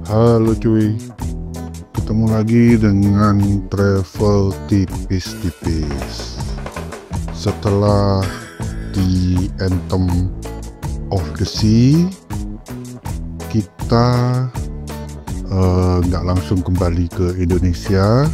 Halo cuy, ketemu lagi dengan travel tipis-tipis. Setelah di Anthem of the Sea, kita nggak langsung kembali ke Indonesia.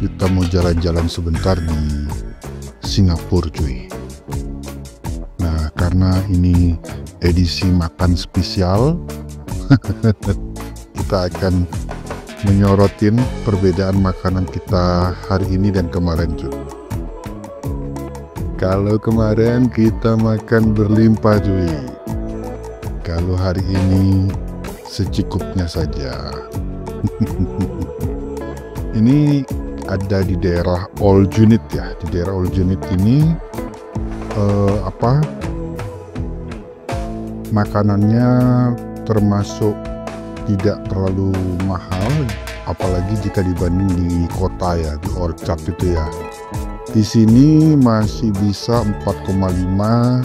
Kita mau jalan-jalan sebentar di Singapura cuy. Nah, karena ini edisi makan spesial, kita akan menyorotin perbedaan makanan kita hari ini dan kemarin cuy. Kalau kemarin kita makan berlimpah cuy, kalau hari ini secukupnya saja. Ini ada di daerah All Unit ya. Di daerah All Unit ini makanannya termasuk tidak terlalu mahal, apalagi jika dibanding di kota ya, di Orchard itu ya. Di sini masih bisa 4,5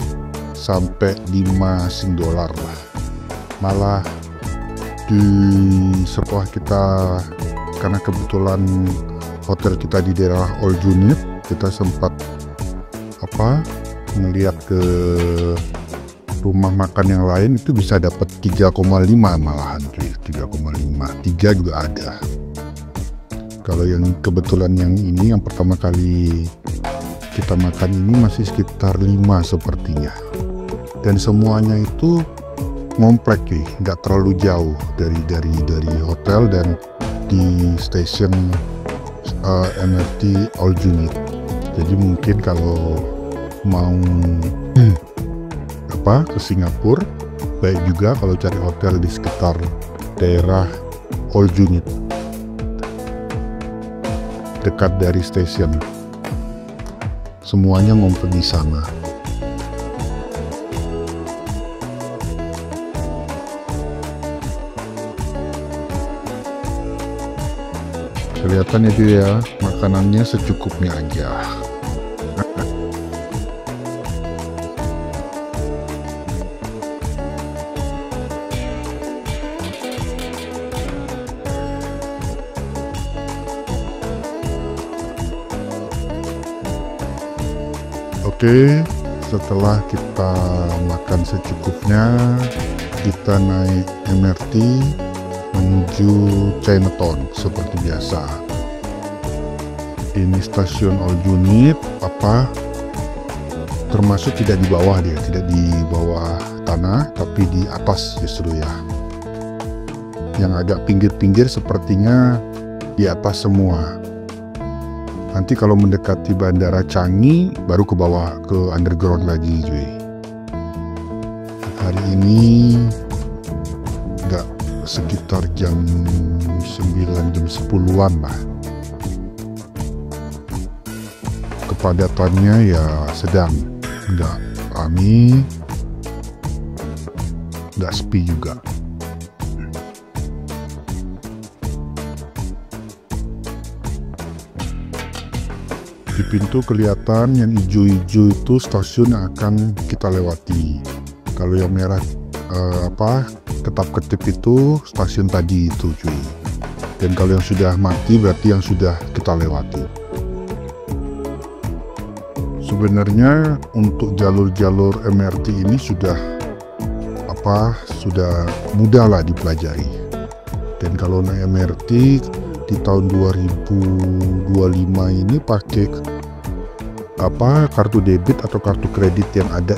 sampai 5 Sing dolar lah. Malah setelah kita, karena kebetulan hotel kita di daerah All Unit, kita sempat melihat ke rumah makan yang lain, itu bisa dapat 3,5 malahan cuy, 3,5, 3 juga ada. Kalau yang kebetulan yang ini yang pertama kali kita makan ini masih sekitar 5 sepertinya. Dan semuanya itu ngomplek cuy, nggak terlalu jauh dari hotel dan di stasiun MRT All Unit. Jadi mungkin kalau mau ke Singapura, baik juga kalau cari hotel di sekitar daerah All Unit, dekat dari stasiun. Semuanya ngumpul di sana. Kelihatan itu ya, makanannya secukupnya aja. Oke, setelah kita makan secukupnya, kita naik MRT menuju Chinatown seperti biasa. Ini stasiun All Unit, termasuk tidak di bawah dia, tidak di bawah tanah, tapi di atas justru ya. Yang agak pinggir-pinggir sepertinya di atas semua. Nanti kalau mendekati Bandara Changi baru ke bawah, ke underground lagi cuy. Hari ini nggak, sekitar jam 9, jam 10-an lah. Kepadatannya ya sedang, nggak rame, nggak sepi juga. Di pintu kelihatan yang hijau-hijau itu stasiun yang akan kita lewati. Kalau yang merah ketap-ketip itu stasiun tadi itu cuy. Dan kalau yang sudah mati berarti yang sudah kita lewati. Sebenarnya untuk jalur-jalur MRT ini sudah mudah lah dipelajari. Dan kalau naik MRT di tahun 2025 ini pakai kartu debit atau kartu kredit yang ada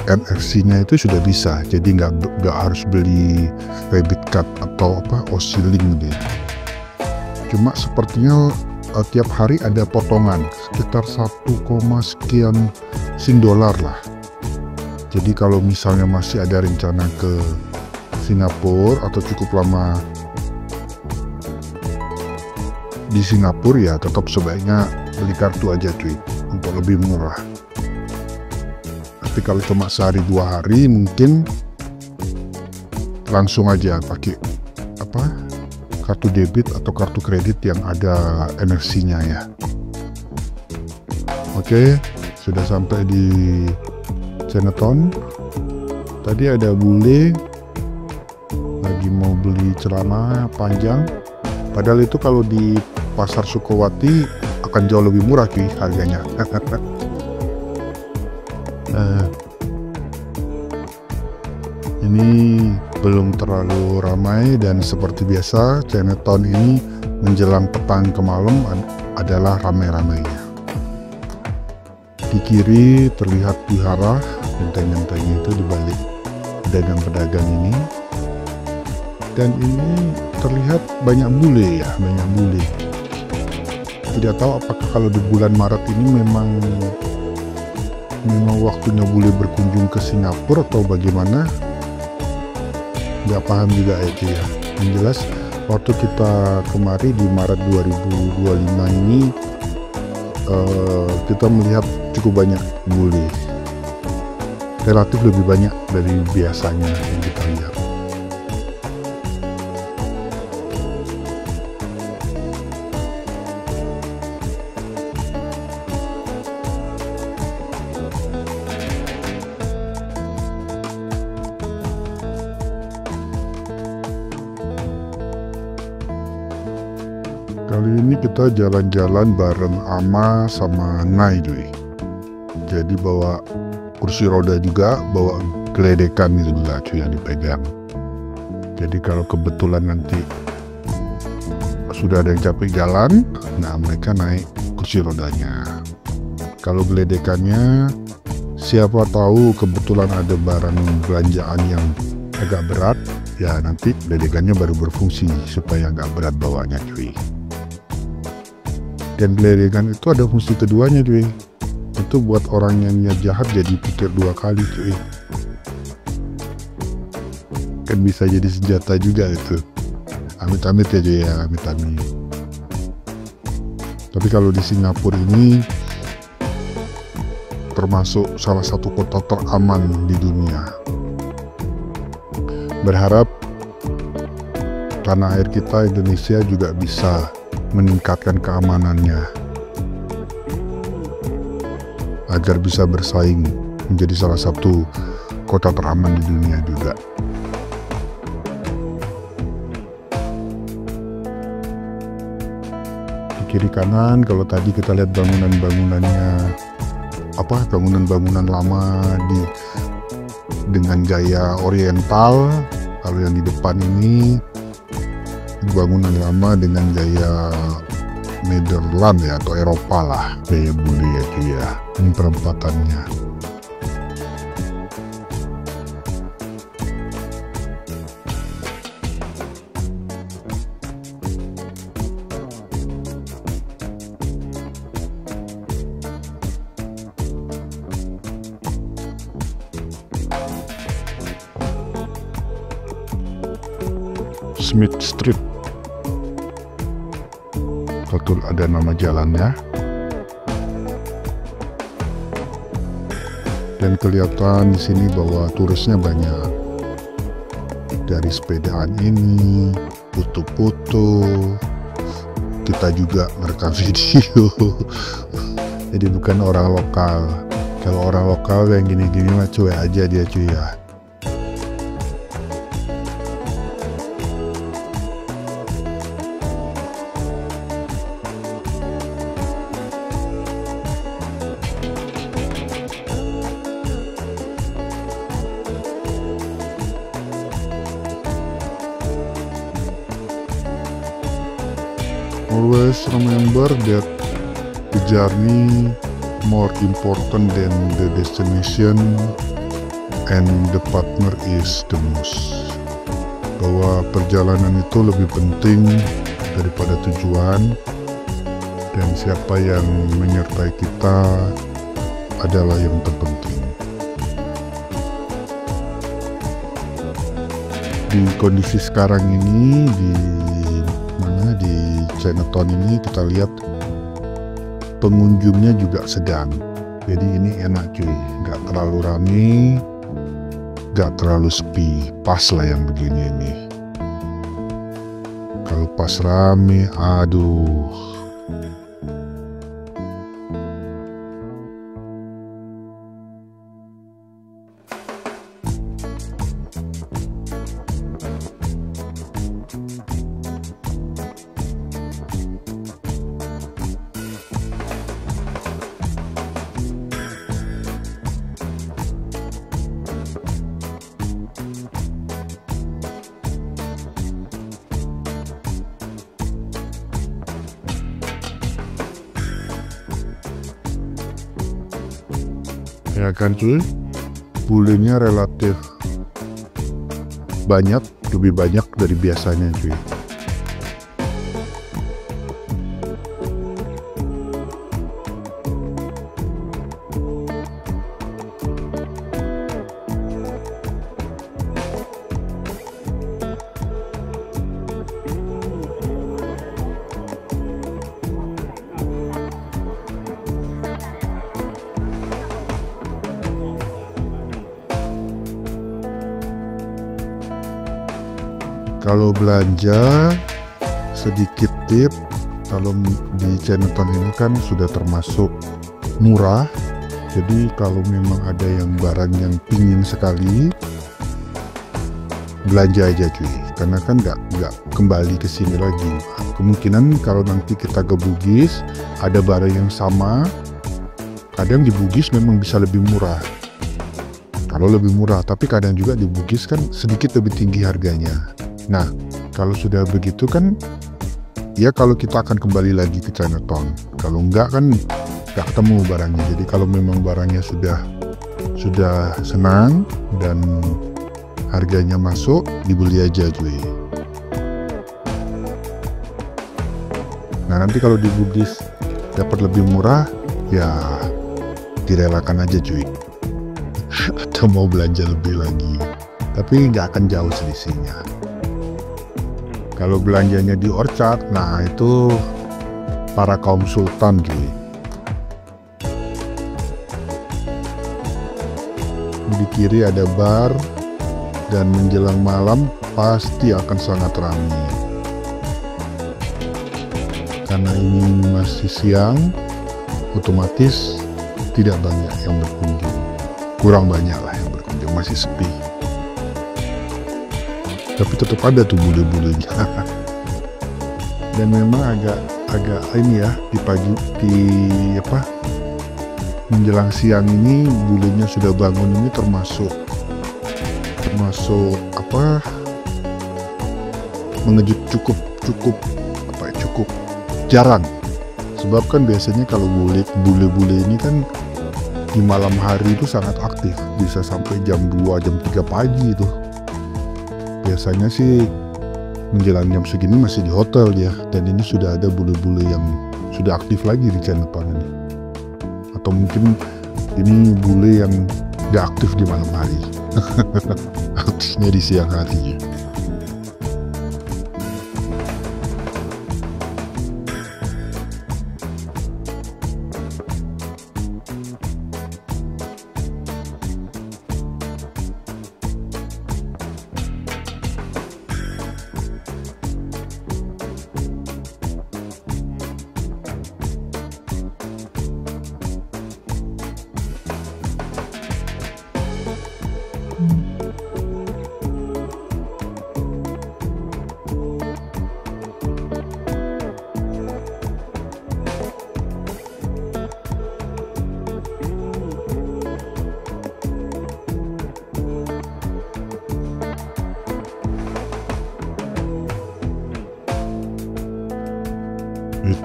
NFC-nya itu sudah bisa. Jadi nggak harus beli debit card atau Oscillink deh. Cuma sepertinya tiap hari ada potongan sekitar 1, sekian Sing dolar lah. Jadi kalau misalnya masih ada rencana ke Singapura atau cukup lama di Singapura, ya tetap sebaiknya beli kartu aja cuy, untuk lebih murah. Tapi kalau cuma sehari 2 hari mungkin langsung aja pakai kartu debit atau kartu kredit yang ada NFC-nya ya. Oke, sudah sampai di Chinatown. Tadi ada bule lagi mau beli celana panjang, padahal itu kalau di pasar Sukowati akan jauh lebih murah cuy harganya. Ini belum terlalu ramai, dan seperti biasa Chinatown ini menjelang petang ke malam adalah ramai-ramainya. Di kiri terlihat wihara, benteng-bentengnya itu di balik pedagang-pedagang ini. Dan ini terlihat banyak bule ya, banyak bule. Tidak tahu apakah kalau di bulan Maret ini memang waktunya bule berkunjung ke Singapura atau bagaimana. Nggak paham juga itu ya. Yang jelas waktu kita kemari di Maret 2025 ini kita melihat cukup banyak bule, relatif lebih banyak dari biasanya yang kita lihat. Kali ini kita jalan-jalan bareng Ama sama Nai cuy. Jadi bawa kursi roda juga, bawa geledekan itu juga cuy yang dipegang. Jadi kalau kebetulan nanti sudah ada yang capek jalan, nah mereka naik kursi rodanya. Kalau geledekannya, siapa tahu kebetulan ada barang belanjaan yang agak berat, ya nanti geledekannya baru berfungsi supaya nggak berat bawanya cuy. Dan geledekan itu ada fungsi keduanya cuy. Itu buat orang yang niat jahat jadi pikir dua kali cuy. Kan bisa jadi senjata juga itu. Amit-amit ya cuy ya, amit-amit. Tapi kalau di Singapura ini termasuk salah satu kota teraman di dunia. Berharap tanah air kita Indonesia juga bisa meningkatkan keamanannya agar bisa bersaing menjadi salah satu kota teraman di dunia juga. Di kiri kanan kalau tadi kita lihat bangunan-bangunannya, bangunan-bangunan lama dengan gaya oriental. Kalau yang di depan ini bangunan lama dengan gaya Nederland ya, atau Eropa lah, gaya bule ya cuy ya. Ini perempatannya. Smith Street, betul ada nama jalannya, dan kelihatan di sini bahwa turisnya banyak. Dari sepedaan ini, foto-foto, kita juga merekam video. Jadi bukan orang lokal. Kalau orang lokal yang gini-gini mah cuek aja dia cuy ya. Always remember that the journey more important than the destination and the partner is the most. Bahwa perjalanan itu lebih penting daripada tujuan, dan siapa yang menyertai kita adalah yang terpenting. Di kondisi sekarang ini di Chinatown ini kita lihat pengunjungnya juga sedang. Jadi ini enak cuy, nggak terlalu rame, nggak terlalu sepi, pas lah yang begini ini. Kalau pas rame, aduh. Ya kan cuy, bulenya relatif banyak, lebih banyak dari biasanya cuy. Kalau belanja, sedikit tip, kalau di Chinatown ini kan sudah termasuk murah. Jadi kalau memang ada yang barang yang pingin sekali, belanja aja cuy, karena kan nggak kembali ke sini lagi. Kemungkinan kalau nanti kita ke Bugis ada barang yang sama, kadang di Bugis memang bisa lebih murah. Kalau lebih murah, tapi kadang juga di Bugis kan sedikit lebih tinggi harganya. Nah, kalau sudah begitu kan, ya kalau kita akan kembali lagi ke Chinatown. Kalau enggak kan nggak ketemu barangnya. Jadi kalau memang barangnya sudah senang dan harganya masuk, dibeli aja cuy. Nah nanti kalau di Bugis dapat lebih murah, ya direlakan aja cuy. Atau mau belanja lebih lagi, tapi nggak akan jauh selisihnya. Kalau belanjanya di Orchard, nah itu para kaum sultan cuy. Di kiri ada bar, dan menjelang malam pasti akan sangat ramai. Karena ini masih siang, otomatis tidak banyak yang berkunjung. Kurang banyak lah yang berkunjung, masih sepi. Tapi tetap ada tuh bule-bulenya. Dan memang agak ini ya, menjelang siang ini bulenya sudah bangun. Ini termasuk mengejut cukup jarang. Sebab kan biasanya kalau bule-bule ini kan di malam hari itu sangat aktif, bisa sampai jam 2, jam 3 pagi itu. Biasanya sih menjelang jam segini masih di hotel dia, dan ini sudah ada bule-bule yang sudah aktif lagi di Chinatown ini. Atau mungkin ini bule yang gak aktif di malam hari, aktifnya di siang hari.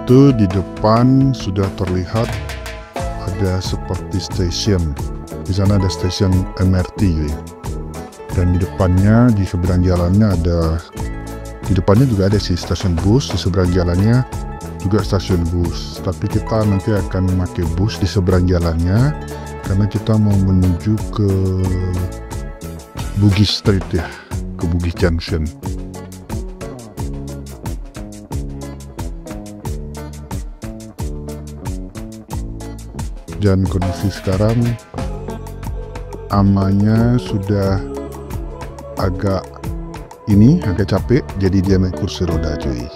Itu di depan sudah terlihat ada seperti stasiun. Di sana ada stasiun MRT ya. Dan di depannya, di seberang jalannya di depannya juga ada sih stasiun bus, di seberang jalannya juga stasiun bus. Tapi kita nanti akan memakai bus di seberang jalannya karena kita mau menuju ke Bugis Street ya, ke Bugis Junction. Dan kondisi sekarang Amanya sudah agak capek, jadi dia naik kursi roda cuy.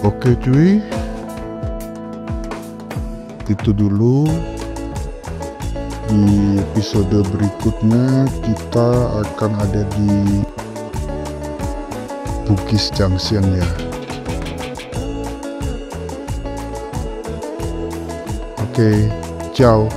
Oke cuy, itu dulu. Di episode berikutnya kita akan ada di Bugis Junction ya. Oke, ciao.